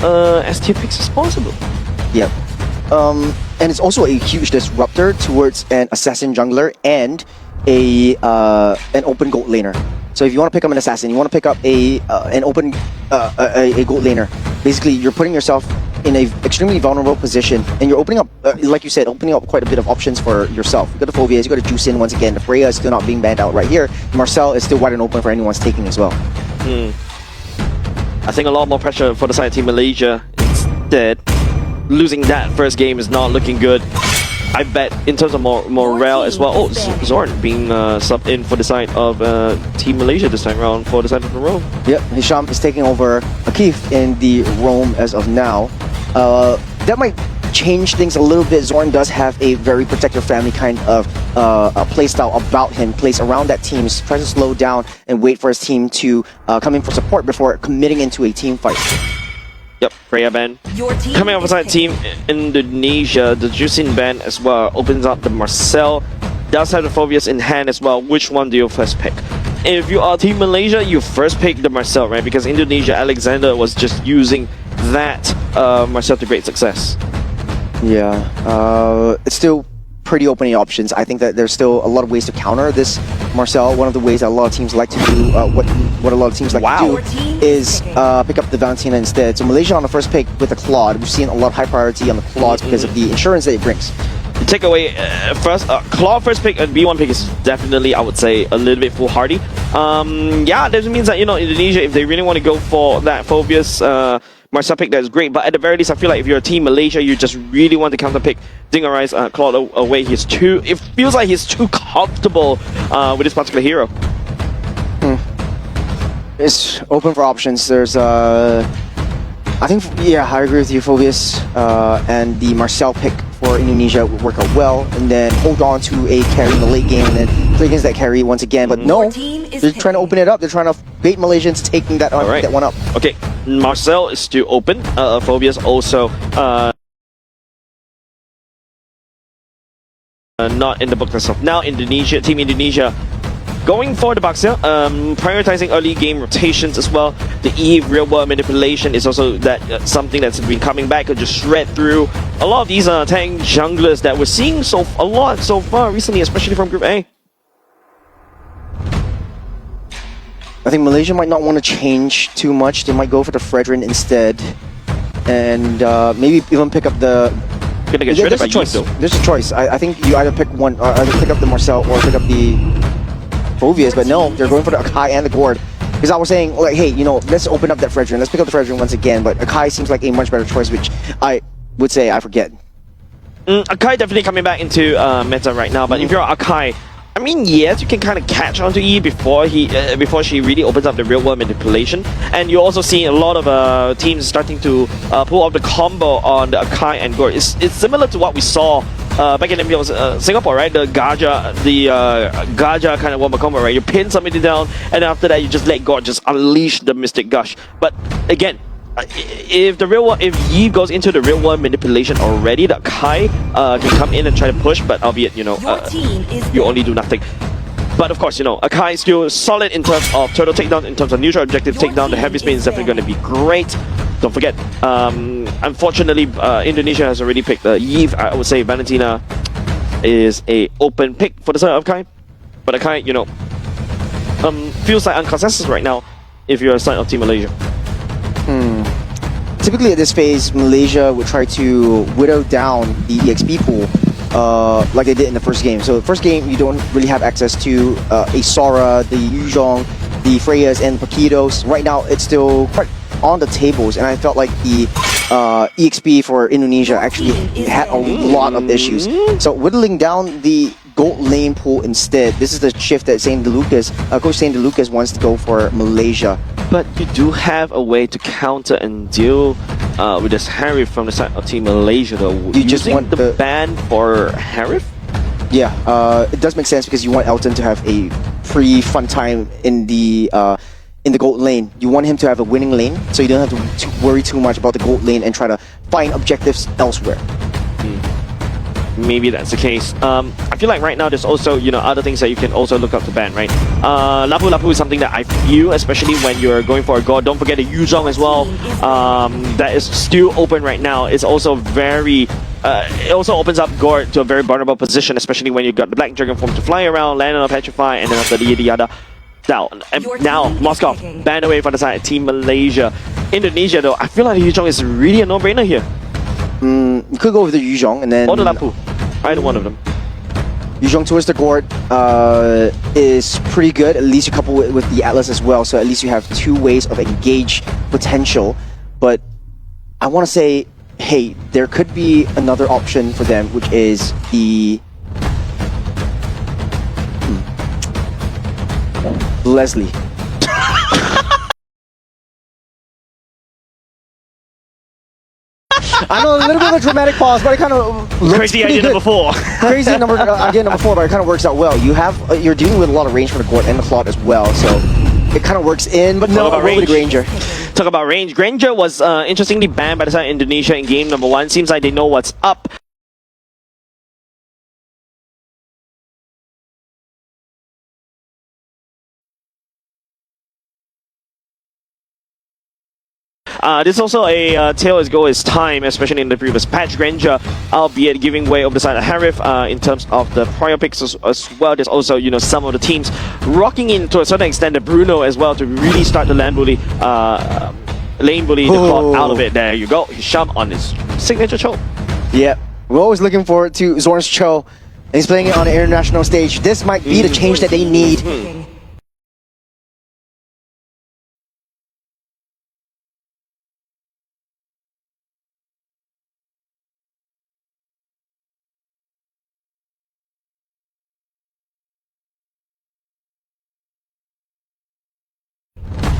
S tier picks as possible. Yep. And it's also a huge disruptor towards an assassin jungler and an open gold laner. So if you want to pick up an assassin, you want to pick up an open a gold laner. Basically, you're putting yourself in an extremely vulnerable position, and you're opening up, like you said, opening up quite a bit of options for yourself. You got the Phoveus, you got to juice in once again. The Freya is still not being banned out right here. Marcel is still wide and open for anyone's taking as well. I think a lot more pressure for the side of Team Malaysia. Instead, losing that first game is not looking good. I bet in terms of morale as well. Oh, Zorn being subbed in for the side of Team Malaysia this time around for the side of the Rome. Yep, Hisham is taking over Akif in the Rome as of now. That might change things a little bit. Zorn does have a very protective family kind of playstyle about him, plays around that team, tries to slow down and wait for his team to come in for support before committing into a team fight. Yep, Freya ban. Coming up beside Team Indonesia, the Juicing ban as well opens up the Marcel. Does have the Phoveus in hand as well. Which one do you first pick? If you are Team Malaysia, you first pick the Marcel, right? Because Indonesia, Alexander was just using that Marcel to great success. Yeah, it's still pretty open options. I think that there's still a lot of ways to counter this Marcel. One of the ways that a lot of teams like to do, what a lot of teams like to do, is pick up the Valentina instead. So Malaysia on the first pick with the Claude. We've seen a lot of high priority on the Claude because of the insurance that it brings. The takeaway first, Claude first pick and B1 pick is definitely, I would say, a little bit foolhardy. Yeah, that means that, you know, Indonesia, if they really want to go for that Phoveus Marcel pick, that's great. But at the very least, I feel like if you're a Team Malaysia, you just really want to counter pick Dingarize Claude away. It feels like he's too comfortable with this particular hero. It's open for options. There's I think, yeah, I agree with you. Phoveus and the Marcel pick for Indonesia would work out well, and then hold on to a carry in the late game and then play against that carry once again. But no, they're trying to open it up. They're trying to bait Malaysians taking that one up. Okay, Marcel is still open. Phoveus also not in the book itself. Now Indonesia, Team Indonesia going for the Baxia, prioritizing early game rotations as well. The Eve real world manipulation is also something that's been coming back to just shred through a lot of these tank junglers that we're seeing a lot so far recently, especially from Group A. I think Malaysia might not want to change too much. They might go for the Fredrin instead, and maybe even pick up the. There's a choice. There's a choice. I think you either pick one, either pick up the Marcel or pick up the Phoveus, but no, they're going for the Akai and the Gord. Because I was saying, like, hey, you know, let's open up that Fredrin. Let's pick up the Fredrin once again, but Akai seems like a much better choice, which I would say I forget. Akai definitely coming back into meta right now, but if you're Akai, I mean, yes, you can kind of catch onto E before she really opens up the real world manipulation, and you're also seeing a lot of teams starting to pull off the combo on the Akai and Gord. It's similar to what we saw back in MPL Singapore, right? The Gaja kind of wombo combo, right? You pin somebody down, and after that you just let Gord just unleash the Mystic Gush. But again, if Yi goes into the real world manipulation already, the Kai can come in and try to push, but albeit, you know, you only do nothing. But of course, you know, Akai is still solid in terms of turtle takedown, in terms of neutral objective takedown. The heavy spin is definitely going to be great. Don't forget, unfortunately, Indonesia has already picked Yi. I would say Valentina is a open pick for the side of Akai. But Akai, you know, feels like unconsensus right now if you're a side of Team Malaysia. Typically at this phase, Malaysia would try to whittle down the EXP pool like they did in the first game. So the first game, you don't really have access to a Sora, the Yuzhong, the Freyas, and Paquitos. Right now, it's still quite on the tables, and I felt like the EXP for Indonesia actually had a lot of issues. So whittling down the gold lane pool instead. This is the shift that Coach Saint DeLucas wants to go for Malaysia. But you do have a way to counter and deal with this Harif from the side of Team Malaysia, though. You just want the ban for Harif? Yeah, it does make sense because you want Elton to have a free fun time in the gold lane. You want him to have a winning lane, so you don't have to worry too much about the gold lane and try to find objectives elsewhere. maybe that's the case. I feel like right now there's also other things that you can also look up to ban, right? Lapu Lapu is something that I feel, especially when you're going for a god. Don't forget the Yuzhong as well. That is still open right now. It's also very. It also opens up Gord to a very vulnerable position, especially when you've got the Black Dragon form to fly around, land on a Petrify, and then after the yada. Now Moscow banned away from the side of Team Malaysia. Indonesia though, I feel like the Yuzhong is really a no-brainer here. You could go with the Yuzhong and then... Or the Lapu. Either one of them. Yuzhong towards the Gord is pretty good. At least you couple it with the Atlas as well. So at least you have two ways of engage potential. But I want to say, hey, there could be another option for them, which is the... Leslie. I know, a little bit of a dramatic pause, but it kind of looks Crazy idea number 4. Crazy idea number 4, but it kind of works out well. You're dealing with a lot of range for the Gord and the Claude as well, so it kind of works in. But no, about range. Granger. Talk about range. Granger was interestingly banned by the side of Indonesia in game number 1. Seems like they know what's up. This is also a tale as go as time, especially in the previous patch. Granger, albeit giving way over the side of Harif in terms of the prior picks as well. There's also some of the teams rocking in to a certain extent the Bruno as well to really start the lane bully the clock out of it. There you go. Hisham on his signature choke. Yeah, we're always looking forward to Zorn's Cho, and he's playing it on the international stage. This might be the change that they need.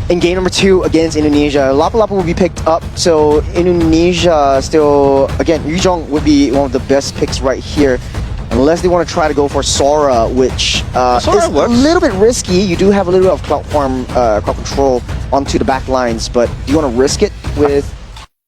In game number 2 against Indonesia, Lapu Lapu will be picked up. So Indonesia still, again, Yuzhong would be one of the best picks right here. Unless they want to try to go for Sora, which is a little bit risky. You do have a little bit of cloud farm, cloud control onto the back lines, but do you want to risk it with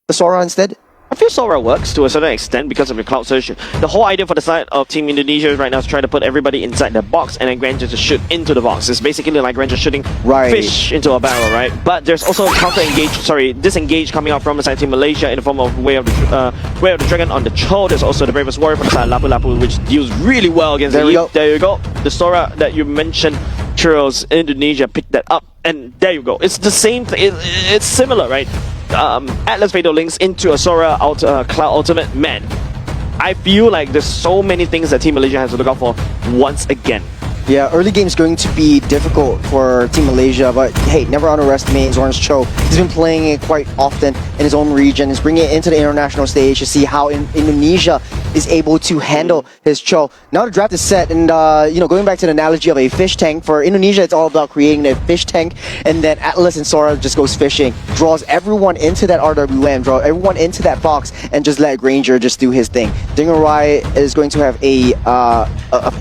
the Sora instead? I feel Sora works to a certain extent because of your cloud surge. The whole idea for the side of Team Indonesia right now is trying to put everybody inside the box and then Granger to shoot into the box. It's basically like Granger shooting fish into a barrel, right? But there's also a disengage coming out from the side of Team Malaysia in the form of Way of the Dragon on the Cho. There's also the Bravest Warrior from the side of Lapu Lapu, which deals really well against the Eve. There you go. The Sora that you mentioned, Churros, Indonesia picked that up. And there you go. It's the same thing. It's similar, right? Atlas Fatal links into a Sora Cloud Ultimate. Man, I feel like there's so many things that Team Malaysia has to look out for once again. Yeah, early game is going to be difficult for Team Malaysia, but hey, never underestimate Zorn's Cho. He's been playing it quite often in his own region. He's bringing it into the international stage to see how Indonesia is able to handle his Cho. Now the draft is set, and going back to the analogy of a fish tank, for Indonesia it's all about creating a fish tank, and then Atlas and Sora just goes fishing, draws everyone into that RWM, draw everyone into that box, and just let Granger just do his thing. Dingerai is going to have a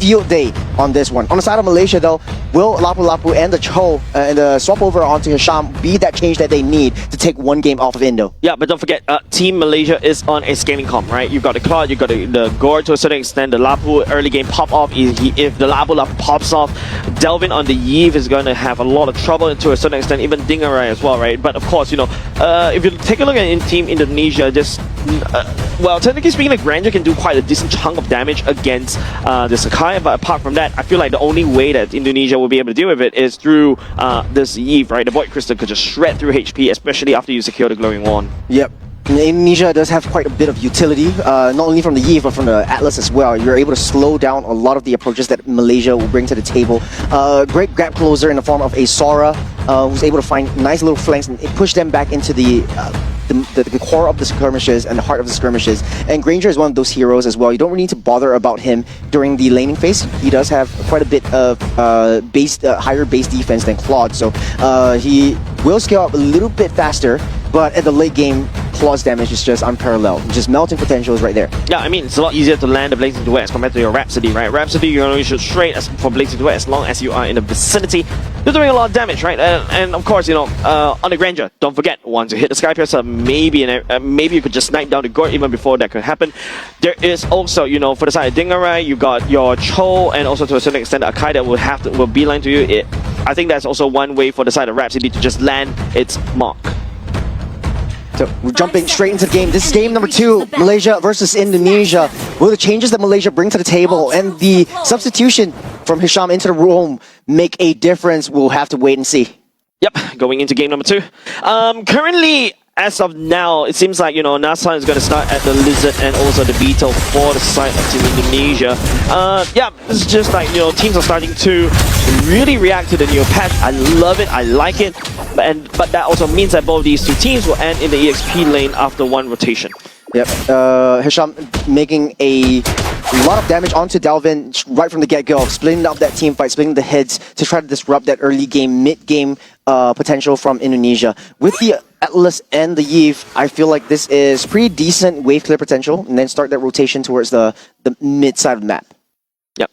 field day on this one. On the side of Malaysia though, will Lapu Lapu and the Cho and the swap over onto Hisham be that change that they need to take one game off of Indo? Yeah, but don't forget, Team Malaysia is on a scaling comp, right? You've got the Claude, you've got the Gord to a certain extent, the Lapu early game pop off. If the Lapu Lapu pops off, Delvin on the Eve is going to have a lot of trouble to a certain extent, even Dingerai as well, right? But of course, if you take a look at Team Indonesia, just well, technically speaking, the Granger can do quite a decent chunk of damage against the Sakai, but apart from that, I feel like the only way that Indonesia will be able to deal with it is through this Eve, right? The Void Crystal could just shred through HP, especially after you secure the Glowing Wand. Yep. Indonesia does have quite a bit of utility, not only from the Eve, but from the Atlas as well. You're able to slow down a lot of the approaches that Malaysia will bring to the table. Great grab closer in the form of a Sora, who's able to find nice little flanks and push them back into the core of the skirmishes and the heart of the skirmishes. And Granger is one of those heroes as well. You don't really need to bother about him during the laning phase. He does have quite a bit of higher base defense than Claude, so he will scale up a little bit faster, but at the late game claws damage is just unparalleled. Just melting potential is right there. Yeah, I mean, it's a lot easier to land the Blazing Duet as compared to your Rhapsody, right? Rhapsody, you only shoot straight for Blazing Duet as long as you are in the vicinity. You're doing a lot of damage, right? And of course, you know, on the Granger, don't forget, once you hit the Sky Piercer, maybe you could just snipe down the Gort even before that could happen. There is also, you know, for the side of Dingarai, you got your Cho, and also to a certain extent, Akai that will beeline to you. I think that's also one way for the side of Rhapsody to just land its mark. So we're jumping straight into the game. This is game number 2, Malaysia versus Indonesia. Will the changes that Malaysia bring to the table and the substitution from Hisham into the room make a difference? We'll have to wait and see. Yep, going into game number 2. Currently, as of now, it seems like, you know, NASA is going to start at the Lizard and also the Beetle for the side of Team Indonesia. Yeah, it's just like, you know, teams are starting to really react to the new patch. I love it, I like it, but that also means that both these two teams will end in the EXP lane after one rotation. Yep, Hisham making a lot of damage onto Delvin right from the get-go, splitting up that team fight, splitting the heads to try to disrupt that early game, mid-game potential from Indonesia. With the Atlas and the Yve, I feel like this is pretty decent wave clear potential, and then start that rotation towards the mid side of the map. Yep.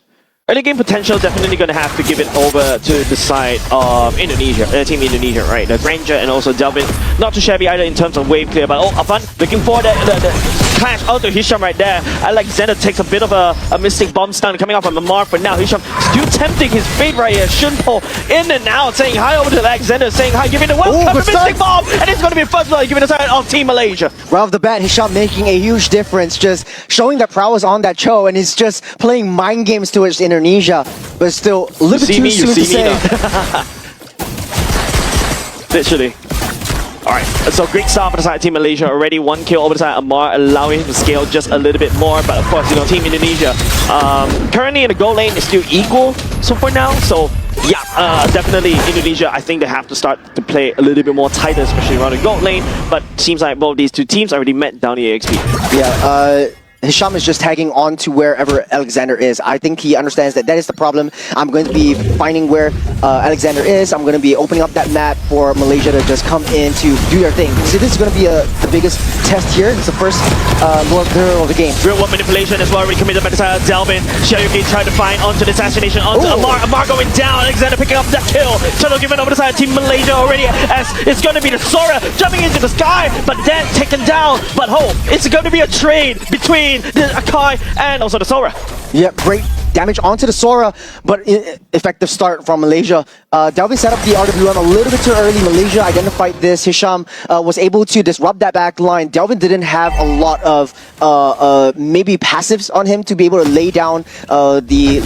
Early game potential, definitely going to have to give it over to the side of Indonesia, Team Indonesia, right? The Granger and also Delvin, not too shabby either in terms of wave clear, but Afan looking for the clash onto Hisham right there. Alexander takes a bit of a Mystic Bomb stun coming up from the mark, but now Hisham still tempting his fate right here. Shunpo in and out, saying hi over to Alexander, saying hi, giving the welcome Mystic Bomb, and it's going to be first blood, giving the side of Team Malaysia. Right off the bat, Hisham making a huge difference, just showing that prowess on that Cho, and he's just playing mind games towards Indonesia, but still a little bit too soon to say. Literally. Alright, so great start for the side of Team Malaysia. Already 1 kill over the side of Amar, allowing him to scale just a little bit more. But of course, you know, Team Indonesia currently in the goal lane is still equal so for now. So yeah, definitely Indonesia, I think they have to start to play a little bit more tighter, especially around the gold lane. But seems like both these two teams already met down the EXP. Yeah, Hisham is just tagging on to wherever Alexander is. I think he understands that is the problem. I'm going to be finding where Alexander is. I'm going to be opening up that map for Malaysia to just come in to do their thing. So this is going to be the biggest test here. It's the first Lord of the game. Real world manipulation as well, recommitted by the side of Delvin. Xiaoyuki trying to find onto the assassination onto Amar. Amar going down. Alexander picking up that kill. Cholo giving over the side of Team Malaysia already, as it's going to be the Sora jumping into the sky, but then taken down. But it's going to be a trade between the Akai and also the Sora. Yeah, great damage onto the Sora, but effective start from Malaysia. Delvin set up the RWM a little bit too early. Malaysia identified this. Hisham was able to disrupt that back line. Delvin didn't have a lot of maybe passives on him to be able to lay down the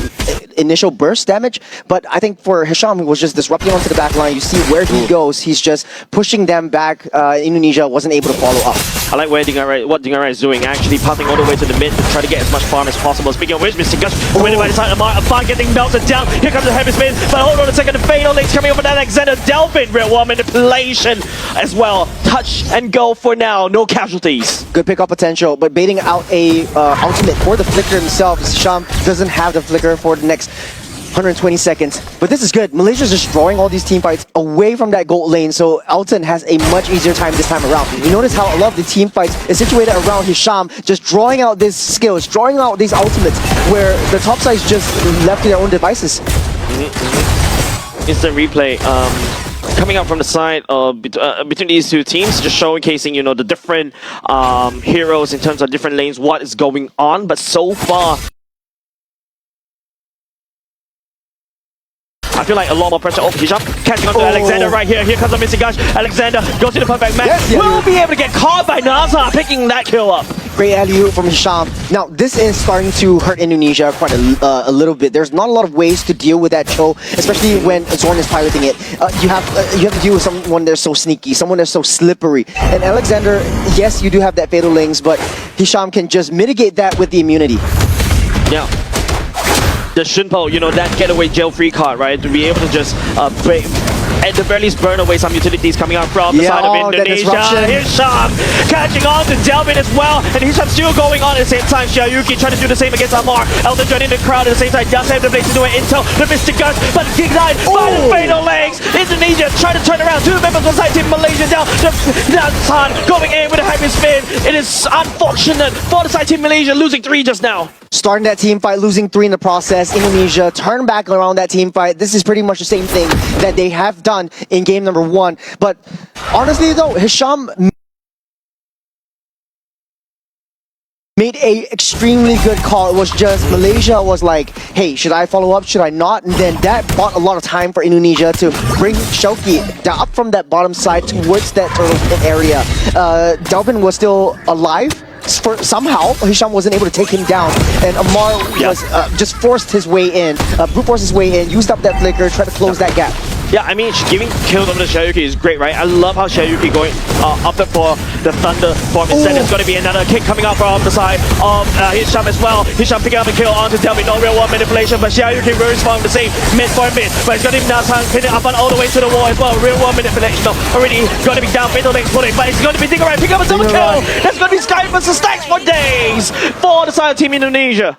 initial burst damage, but I think for Hisham, he was just disrupting onto the back line. You see where he goes, he's just pushing them back. Indonesia wasn't able to follow up. I like what Dingarai is doing, actually passing all the way to the mid to try to get as much farm as possible. Speaking of which, Mr. Gush winning by the side of Amar, Afan getting melted down. Here comes the heavy spin, but hold on a second, the Fatal Links coming over to Alexander. Delvin, real world manipulation as well. Touch and go for now, no casualties. Good pickup potential, but baiting out a ultimate for the Flicker himself. Hisham doesn't have the Flicker for the next 120 seconds. But this is good. Malaysia's just drawing all these team fights away from that gold lane, so Elton has a much easier time this time around. You notice how a lot of the team fights is situated around Hisham, just drawing out these skills, drawing out these ultimates, where the top side is just left to their own devices. Instant replay. Coming up from the side of between these two teams, just showcasing, you know, the different heroes in terms of different lanes, what is going on. But so far, I feel like a lot more pressure over Hisham. Catching on to Alexander right here. Here comes a missing gush. Alexander goes to the perfect match. Yes, will be able to get caught by Nazar, picking that kill up. Great alley-oop from Hisham. Now, this is starting to hurt Indonesia quite a little bit. There's not a lot of ways to deal with that Cho, especially when Zorn is piloting it. You have to deal with someone that's so sneaky, someone that's so slippery. And Alexander, yes, you do have that Fatal Links, but Hisham can just mitigate that with the immunity. Yeah. The Shunpo, you know, that getaway jail free card, right? To be able to just break at the very least burn away some utilities coming out from the Yeah, side of oh, that Indonesia. disruption. Hisham catching on to Delvin as well, and Hisham still going on at the same time. Xiaoyuki trying to do the same against Amar. Elton joining the crowd at the same time. Does have the place to do it. Intel, the Mystic Guns, but Ignite by the fatal legs. Indonesia trying to turn around. Two members of the side team Malaysia down. Nathan going in with a heavy spin. It is unfortunate for the side team Malaysia losing 3 just now. Starting that team fight, losing 3 in the process. Indonesia turn back around that team fight. This is pretty much the same thing that they have done in game number 1. But honestly though, Hisham made a extremely good call. It was just Malaysia was like, hey, should I follow up? Should I not? And then that bought a lot of time for Indonesia to bring Shoki up from that bottom side towards that turtle pit area. Delvin was still alive. Somehow Hisham wasn't able to take him down, and Amar was just forced his way in, brute forced his way in, used up that flicker, tried to close that gap. Yeah, I mean, giving kills over to Xiaoyuki is great, right? I love how Xiaoyuki going up there for the Thunder form. Instead, there's going to be another kick coming out from the side of Hisham as well. Hisham picking up a kill onto Delvin. No real world manipulation, but Xiaoyuki very strong the same mid for mid. But it's going to be Nathan pinning up on all the way to the wall as well. Real world manipulation already going to be down. Fatal legs pulling, but it's going to be Dingerai pick up a double kill. That's going to be Sky versus Stacks for days for the side of Team Indonesia.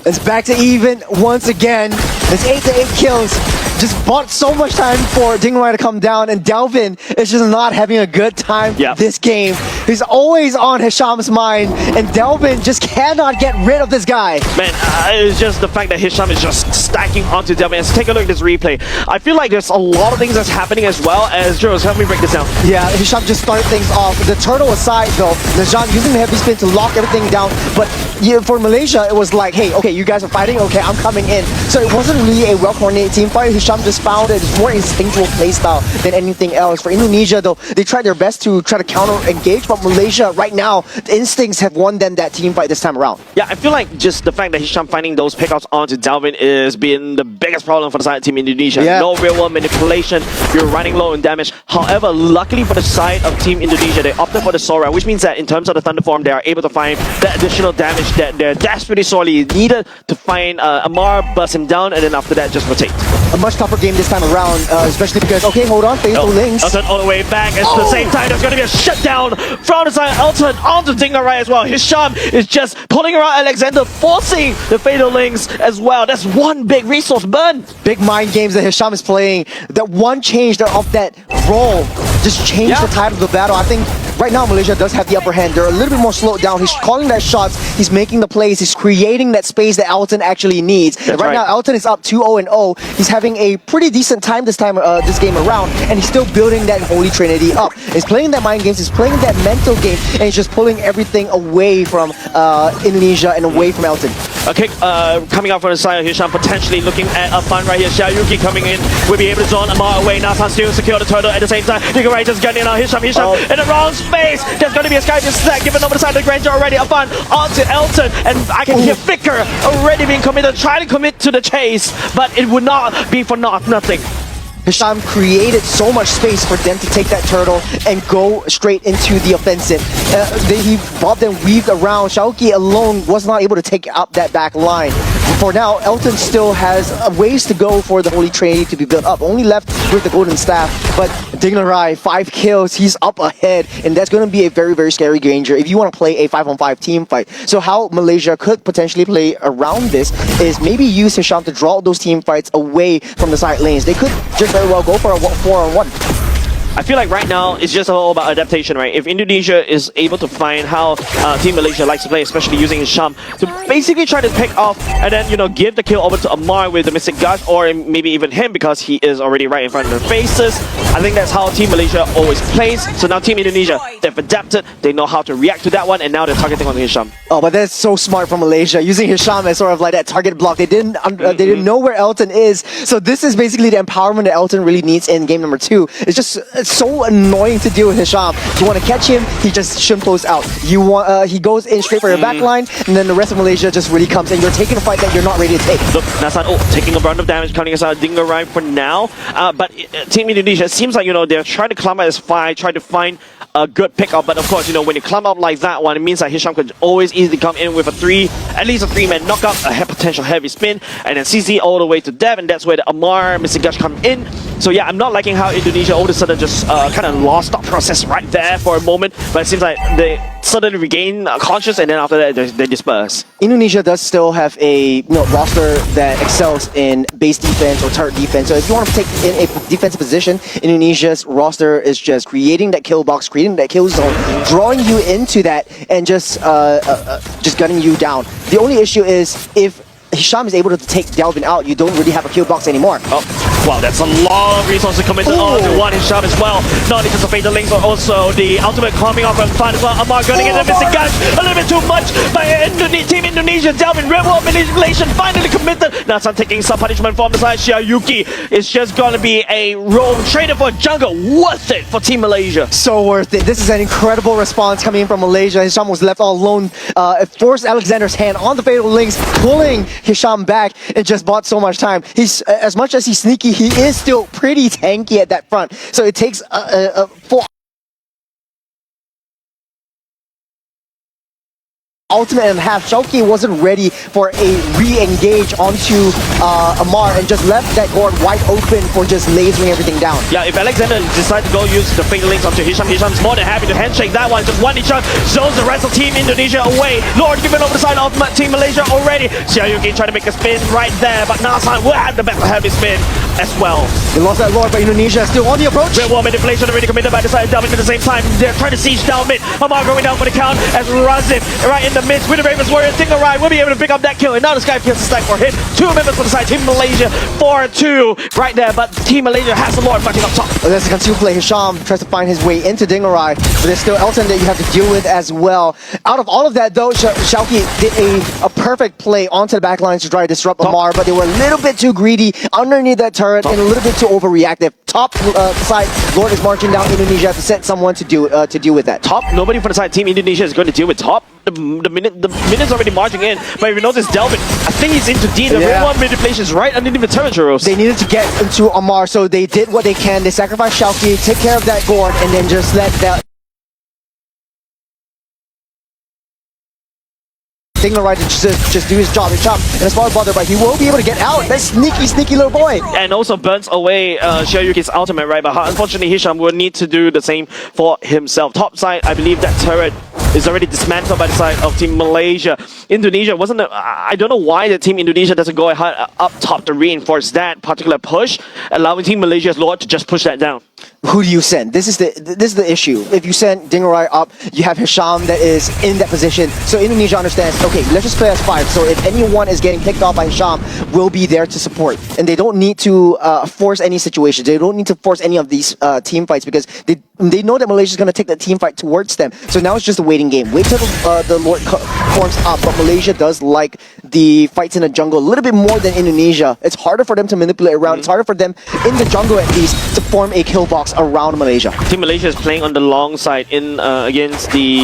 It's back to even once again. It's 8 to 8 kills. Just bought so much time for Dingerai to come down, and Delvin is just not having a good time this game. He's always on Hisham's mind, and Delvin just cannot get rid of this guy. Man, it's just the fact that Hisham is just stacking onto Delvin. Let's take a look at this replay. I feel like there's a lot of things that's happening as well as Jules. Help me break this down. Yeah, Hisham just started things off. The turtle aside though, Najaan using the heavy spin to lock everything down. But for Malaysia, it was like, hey, okay, you guys are fighting, okay, I'm coming in. So it wasn't really a well-coordinated team fight. Hisham just found it. It's more instinctual playstyle than anything else. For Indonesia though, they tried their best to try to counter-engage, but Malaysia right now, the instincts have won them that team fight this time around. Yeah, I feel like just the fact that Hisham finding those pickouts onto Delvin is being the biggest problem for the side of Team Indonesia. Yeah. No real world manipulation, you're running low on damage. However, luckily for the side of Team Indonesia, they opted for the Sora, which means that in terms of the Thunder form, they are able to find the additional damage that they're desperately sorely needed to find Amar, bust him down, and then after that, just rotate. A much tougher game this time around, especially because, okay, hold on, Fatal Links. Elton all the way back. At the same time, there's going to be a shutdown from the side. Elton onto Dingerai as well. Hisham is just pulling around Alexander, forcing the Fatal Links as well. That's one big resource burn. Big mind games that Hisham is playing. That one change of that role just changed the tide of the battle. I think right now Malaysia does have the upper hand. They're a little bit more slowed down. He's calling that shots. He's making the plays. He's creating that space that Elton actually needs. Right now, Elton is up 2-0-0. He's having a pretty decent time this game around, and he's still building that Holy Trinity up. He's playing that mind games. He's playing that mental game, and he's just pulling everything away from Indonesia and away from Elton. A kick coming out from the side of Hisham, potentially looking at a fun right here. Xiaoyuki coming in, will be able to zone Amar away. Nathan still secure the turtle at the same time. Dingerai just getting out. Hisham in the wrong space. There's going to be a Sky stack given over the side of the Granger already. A fun onto Elton, and I can hear Vicker already being committed, trying to commit to the chase, but it would not be for nothing. Hisham created so much space for them to take that turtle and go straight into the offensive. He brought them weaved around. Xiaoki alone was not able to take up that back line. For now, Elton still has ways to go for the Holy Trinity to be built up. Only left with the Golden Staff, but Dingerai, 5 kills, he's up ahead, and that's going to be a very, very scary Granger if you want to play a 5-on-5 team fight. So how Malaysia could potentially play around this is maybe use Hisham to draw those team fights away from the side lanes. They could just very well go for a 4-on-1. I feel like right now it's just all about adaptation, right? If Indonesia is able to find how Team Malaysia likes to play, especially using Hisham to basically try to pick off and then, you know, give the kill over to Amar with the Mystic Gush, or maybe even him because he is already right in front of their faces. I think that's how Team Malaysia always plays. So now Team Indonesia, they've adapted, they know how to react to that one, and now they're targeting on Hisham. Oh, but that's so smart from Malaysia, using Hisham as sort of like that target block. They didn't know where Elton is, so this is basically the empowerment that Elton really needs in game number 2. It's so annoying to deal with Hisham. You want to catch him, he just shimpos out. He goes in straight for your back line, and then the rest of Malaysia just really comes in. You're taking a fight that you're not ready to take. Look, Nathan, taking a round of damage, coming aside Dingerai for now. But Team Indonesia, it seems like, you know, they're trying to climb up this fight, trying to find a good pickup. But of course, you know, when you climb up like that one, it means that Hisham could always easily come in with at least a 3-man knockup, a potential heavy spin, and then CC all the way to Dev, and that's where the Amar, Mr. Gush come in. So yeah, I'm not liking how Indonesia all of a sudden just kind of lost thought process right there for a moment, but it seems like they suddenly regain conscious and then after that they disperse. Indonesia does still have a roster that excels in base defense or turret defense. So if you want to take in a defensive position, Indonesia's roster is just creating that kill box, creating that kill zone, drawing you into that, and just gunning you down. The only issue is if Hisham is able to take Delvin out, you don't really have a kill box anymore. Oh, wow, that's a lot of resources committed onto one Hisham as well. Not just the fatal links, but also the ultimate coming off and fun as well. Amar gunning in the missing gun. A little bit too much by Team Indonesia. Delvin, Red Wall manipulation finally committed. Now some taking some punishment from the side. Xiaoyuki is just gonna be a roam trader for jungle. Worth it for Team Malaysia. So worth it. This is an incredible response coming in from Malaysia. Hisham was left all alone. It forced Alexander's hand on the fatal links, pulling Hisham back and just bought so much time. He's as much as he's sneaky, he is still pretty tanky at that front. So it takes a full ultimate and a half. Xiaoqi wasn't ready for a re-engage onto Amar and just left that board wide open for just lasering everything down. Yeah, if Alexander decides to go use the fatal links onto Hisham, Hisham's more than happy to handshake that one. Just one Hisham zones the rest of Team Indonesia away. Lord given over the side of Team Malaysia already. Xiaoyuki trying to make a spin right there, but Nasan will have the better heavy spin as well. They lost that Lord, but Indonesia is still on the approach. Red Wall manipulation already committed by the side of Delvin at the same time. They're trying to siege down mid. Amar going down for the count as Razib right in the midst with the Ravens Warrior. Tingarai will be able to pick up that kill. And now the Sky Pierce stack for hit. 2 members for the side. Team Malaysia 4-2 right there. But Team Malaysia has the Lord fighting up top. Well, that's a concealed play. Hisham tries to find his way into Dingarai, but there's still Elton that you have to deal with as well. Out of all of that though, Xiaoqi did a perfect play onto the back lines to try to disrupt Amar, but they were a little bit too greedy underneath that turret and a little bit too overreactive. Top side, Lord is marching down. Indonesia have to set someone to deal with that. Top, nobody from the side. Team Indonesia is going to deal with top. The minute's already marching in, but if you notice Delvin, I think he's into D. The Red One manipulation is right underneath the turret, Juros. They needed to get into Amar, so they did what they can. They sacrificed Xiaoqi, take care of that Gorn, and then just let that Dingarai to just do his job. And as far as bothered, but he will be able to get out. That sneaky little boy. And also burns away Xiaoyuki's ultimate, right? But unfortunately, Hisham will need to do the same for himself. Top side, I believe that turret is already dismantled by the side of Team Malaysia. Indonesia wasn't. I don't know why the Team Indonesia doesn't go ahead up top to reinforce that particular push, allowing Team Malaysia's Lord to just push that down. Who do you send? This is the issue. If you send Dingarai up, you have Hisham that is in that position. So Indonesia understands, okay, let's just play as 5. So if anyone is getting picked off by Hisham, we'll be there to support. And they don't need to force any situations. They don't need to force any of these team fights because they know that Malaysia is going to take that team fight towards them. So now it's just a waiting game. Wait till the Lord forms up. But Malaysia does like the fights in the jungle a little bit more than Indonesia. It's harder for them to manipulate around. It's harder for them in the jungle at least to form a kill box around Malaysia. Team Malaysia is playing on the long side in against the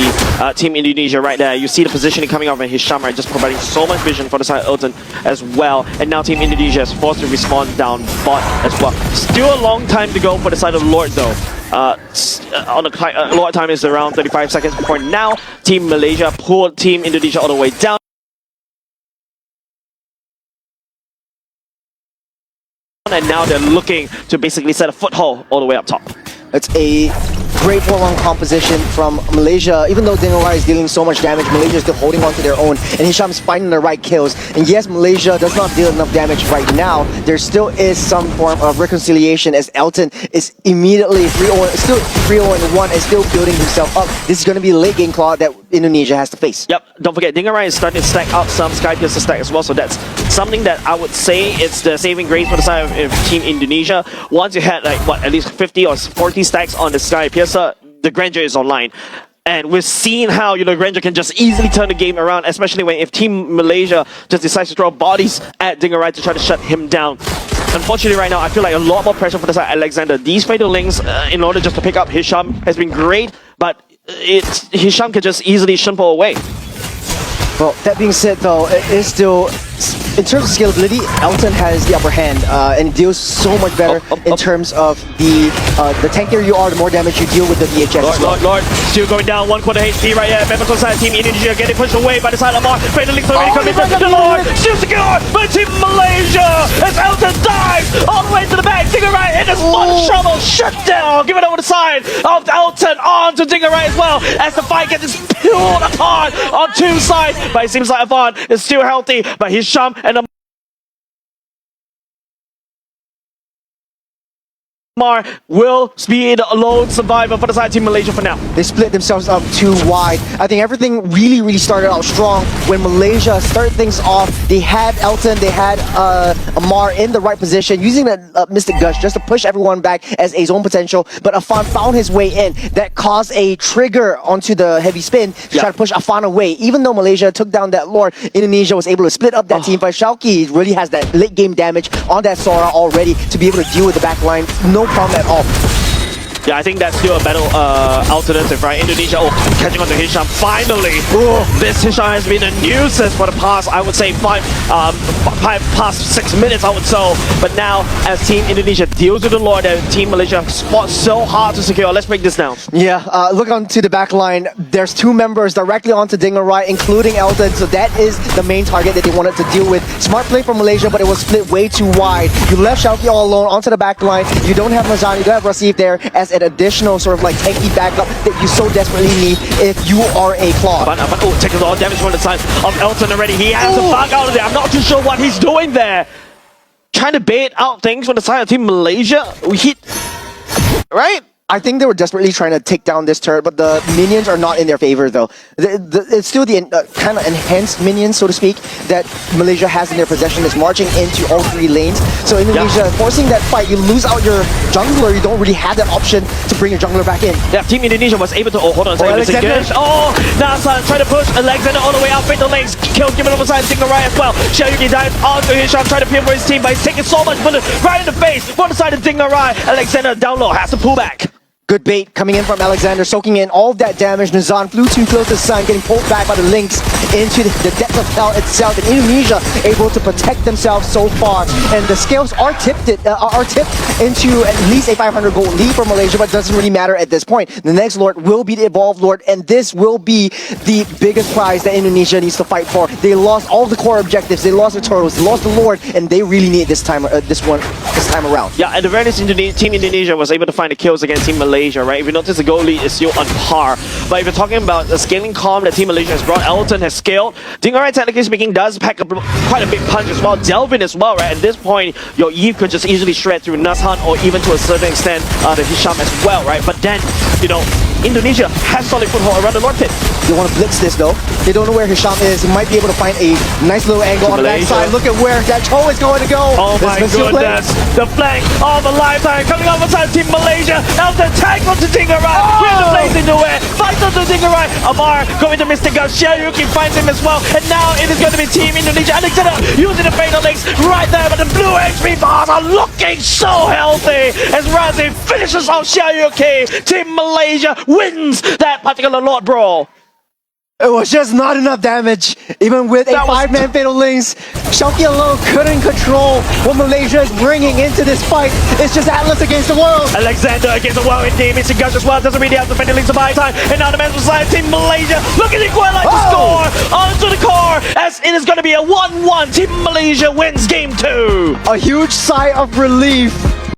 Team Indonesia right there. You see the positioning coming off and Hisham right, just providing so much vision for the side of Elton as well. And now Team Indonesia is forced to respawn down bot as well. Still a long time to go for the side of Lord though. On the Lord time is around 35 seconds before now. Team Malaysia pulled Team Indonesia all the way down. And now they're looking to basically set a foothold all the way up top. It's a great 4-1 composition from Malaysia. Even though Dingarai is dealing so much damage, Malaysia is still holding on to their own. And Hisham's finding the right kills. And yes, Malaysia does not deal enough damage right now. There still is some form of reconciliation as Elton is immediately 3-0, still 3-0-1 and still building himself up. This is going to be a late game claw that Indonesia has to face. Yep, don't forget, Dingarai is starting to stack up some Sky Piercer stack as well. So that's something that I would say it's the saving grace for the side of Team Indonesia. Once you had like, what, at least 50 or 40 stacks on the Sky Piercer, the Grandeur is online. And we've seen how, Grandeur can just easily turn the game around, especially when if Team Malaysia just decides to throw bodies at Dingarai to try to shut him down. Unfortunately, right now, I feel like a lot more pressure for the side Alexander. These fatal links, in order just to pick up Hisham, has been great, but Hisham can just easily shimple away. Well, that being said though, it is still in terms of scalability, Elton has the upper hand and deals so much better in terms of the tankier you are, the more damage you deal with the VHS. Lord, still going down 1 quarter HP right here. Members of side Team Indonesia getting pushed away by the side of Mar. Fatal Links already coming to the Lord. Still secure by Team Malaysia as Elton dives all the way to the back. Dingerai in his one shovel shut down. Give it over the side of Elton on to Dingerai as well as the fight gets pulled apart on two sides. But it seems like Avon is still healthy, but Hisham and Mar will be the lone survivor for the side Team Malaysia for now. They split themselves up too wide. I think everything really started out strong when Malaysia started things off. They had Elton, they had Amar in the right position, using that Mystic Gush just to push everyone back as a zone potential. But Afan found his way in. That caused a trigger onto the heavy spin to try to push Afan away. Even though Malaysia took down that Lord, Indonesia was able to split up that team. But Shauki really has that late game damage on that Sora already to be able to deal with the back line. No problem at all. Yeah, I think that's still a better alternative, right? Indonesia catching on to Hisham. Finally, this Hisham has been a nuisance for the past, I would say, past 6 minutes, I would say. But now, as Team Indonesia deals with the Lord, and Team Malaysia spots so hard to secure. Let's break this down. Yeah, look onto the back line. There's two members directly onto Dingerai, including Elton. So that is the main target that they wanted to deal with. Smart play from Malaysia, but it was split way too wide. You left Shauki all alone onto the back line. You don't have Mazan, you don't have Rasif there as an additional sort of like tanky backup that you so desperately need if you are a Claw. But taking a lot of damage from the side of Elton already. He has to back out of there. I'm not too sure what he's doing there. Trying to bait out things from the side of Team Malaysia. We hit, right? I think they were desperately trying to take down this turret, but the minions are not in their favor though. It's still the kind of enhanced minions, so to speak, that Malaysia has in their possession is marching into all three lanes. So Indonesia forcing that fight, you lose out your jungler, you don't really have that option to bring your jungler back in. Yeah, Team Indonesia was able to, hold on a second, Alexander. Nasan trying to push Alexander all the way out, Fatal Links, kill, give it over side, Dingerai as well. Xiaoyuki dives onto Hisham, trying to pin for his team, but he's taking so much bullet right in the face for the side of Dingerai. Alexander down low, has to pull back. Good bait coming in from Alexander, soaking in all of that damage. Nazan flew too close to the sun, getting pulled back by the Lynx into the depth of hell itself. And Indonesia able to protect themselves so far. And the scales are tipped into at least a 500 gold lead for Malaysia, but it doesn't really matter at this point. The next Lord will be the Evolved Lord, and this will be the biggest prize that Indonesia needs to fight for. They lost all the core objectives, they lost the turtles, they lost the Lord, and they really need this time around. Yeah, and the very least, Team Indonesia was able to find the kills against Team Malaysia, right? If you notice, the goal lead is still on par. But if you're talking about the scaling calm that Team Malaysia has brought, Elton has scaled. Dingerai, technically speaking, does pack up quite a big punch as well. Delvin as well, right? At this point, your Eve could just easily shred through Nazhan or even to a certain extent the Hisham as well, right? But then, you know, Indonesia has solid foothold around the Lord Pit. They want to blitz this though. They don't know where Hisham is. He might be able to find a nice little angle on the backside. Look at where that Cho is going to go. Oh my goodness. The flank of a lifetime coming over side Team Malaysia. Elton tags onto Dingerai. Really blazing the way. Fights onto Dingerai. Amar going to Mystic Gush. Xiaoyuki finds him as well. And now it is going to be Team Indonesia. Alexander using the Fatal Links right there. But the blue HP bars are looking so healthy as Razi finishes off Xiaoyuki. Team Malaysia wins that particular Lord Brawl. It was just not enough damage. Even with a 5-man Fatal Links, Shauki alone couldn't control what Malaysia is bringing into this fight. It's just Atlas against the world. Alexander against the world indeed. Mystic Gush as well. Doesn't really have the Fatal Links to buy time. And now the men's side, Team Malaysia looking to equalize the score onto the core as it is going to be a 1-1. Team Malaysia wins game 2. A huge sigh of relief